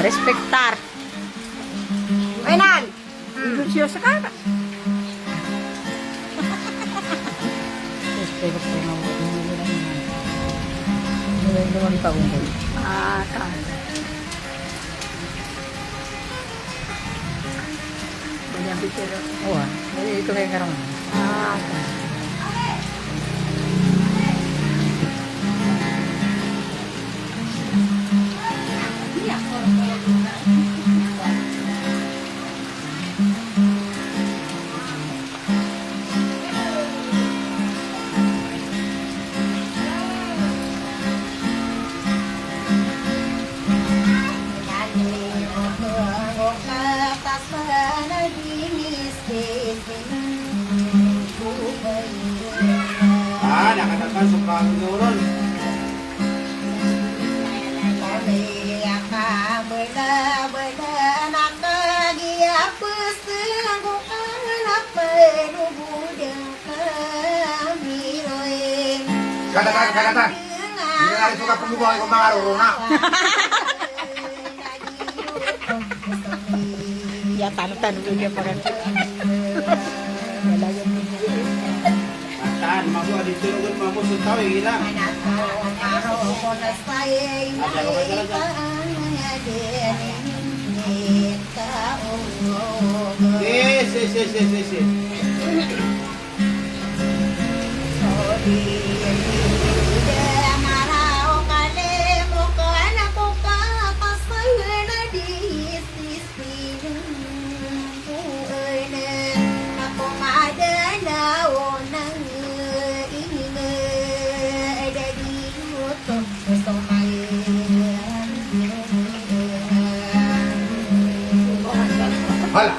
Respektar. Mainan. Lucio sekarang. Respektar mau naman ipagungkol. Ah, kan. Banyak bicara. Oh, jadi itu kayak karang. Ah, kan. Ah, nakatakan sa pangurol. Kadatan. Hindi na rin suka pumubuhay kung mga ruruna. Ya tanong dia pada. Mataan, mabu adi turugan mabu sutaw gila. Si.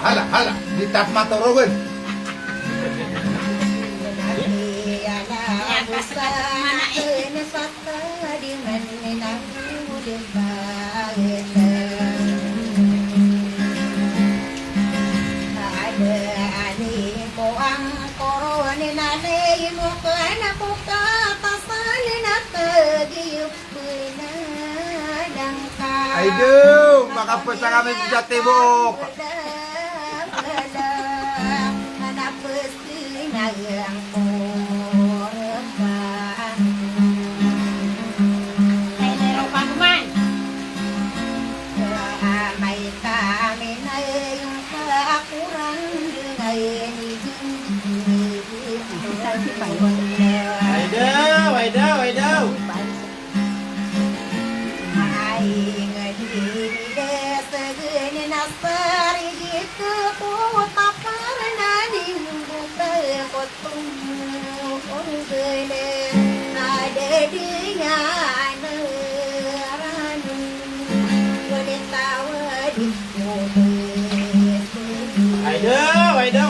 Hala. Di tas maturugan. Aduh, makapos na kami sa tibok. Waidaw.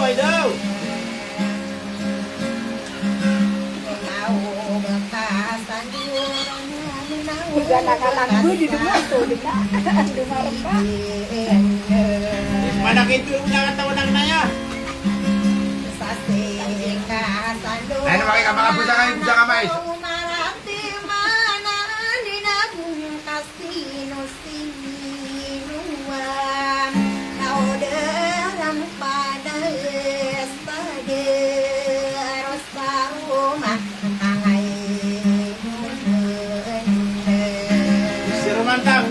Waidaw. Anak-anak gue di rumah tuh, di rumah rempah. Mana gitu undangan tawanan naya. Ano pakai kamar pusa kamay.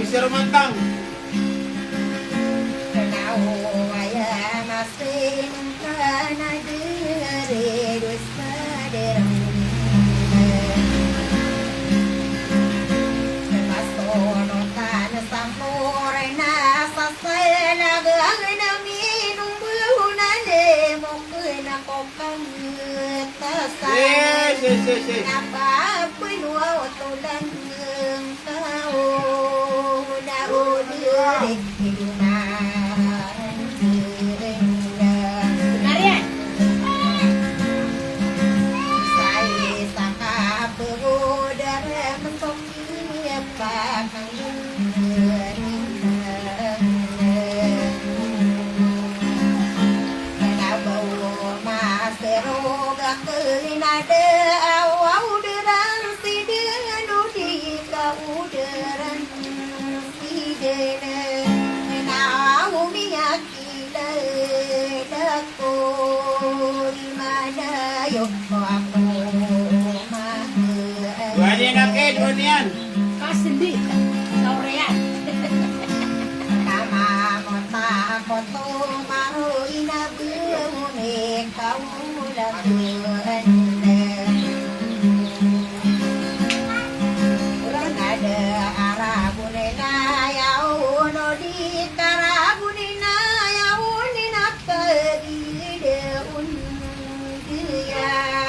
Mr. Romantang. Yes. Dua ni nak ke dua nian. Kasih saurean.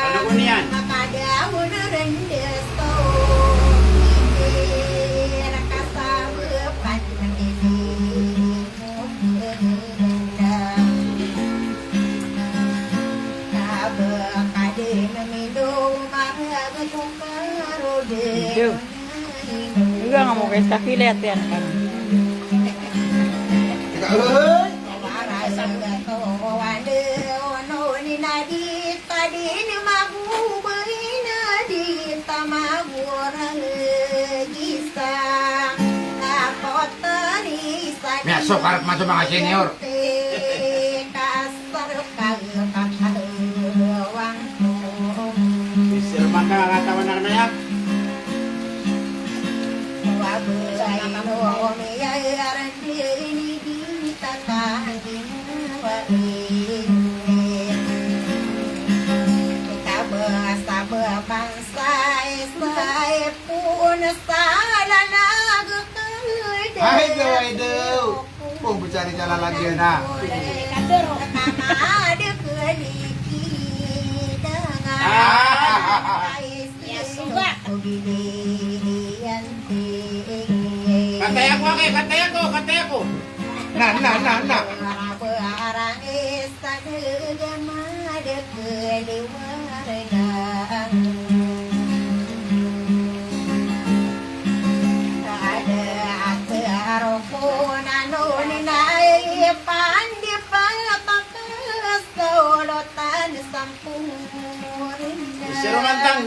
Anak unian. Itu. Enggak mau guys, tapi lihat ya kan. Besok harap masuk mga senior. Sir maka katawan na ya. Hai do. Pung bercari jalan lagi na. Katay ako ake, katay ako. Nah. Sir Romantang.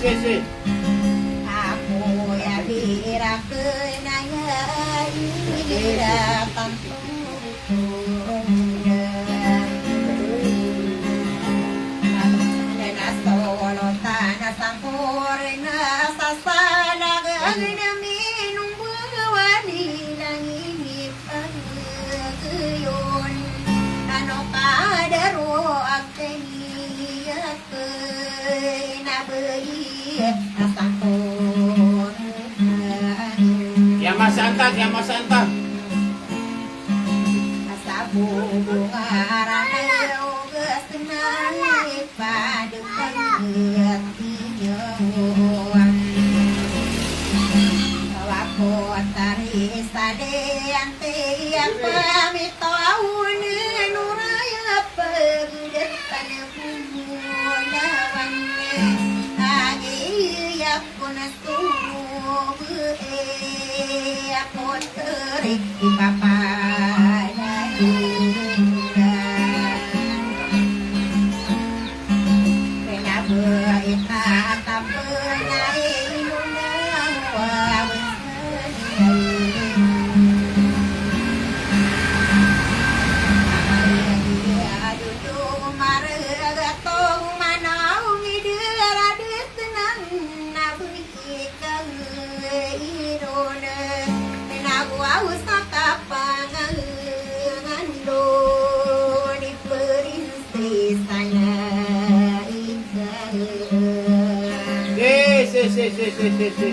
Si. Aku ya birakenanya ira Yang masa antang. Asabu bunga ranau gesenang pada pengertian Waku tari sadean tiap pamit tahun nuraya pergetan bungunawannya Agi yakun sungguh aku terik di papada Pena berita tak pernah inunang Dia duduk maregatong manau ngidera tenang nabuhikan Si.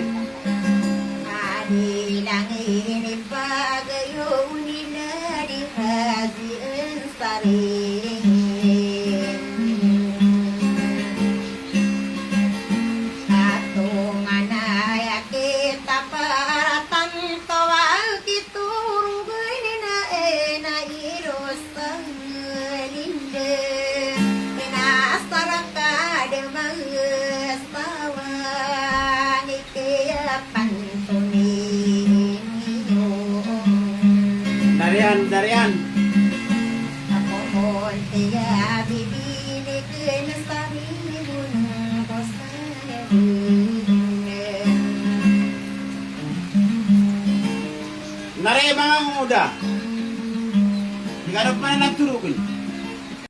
Adi langit pagayo nila di hadian saring atong anaya kita paratan tawag kiturugay na na irosang linde pinasara ka de magasawa ni kaya pantunin Darian. ako tiya bibili kena saribun Nari mga muda. Digarap man nagturugin.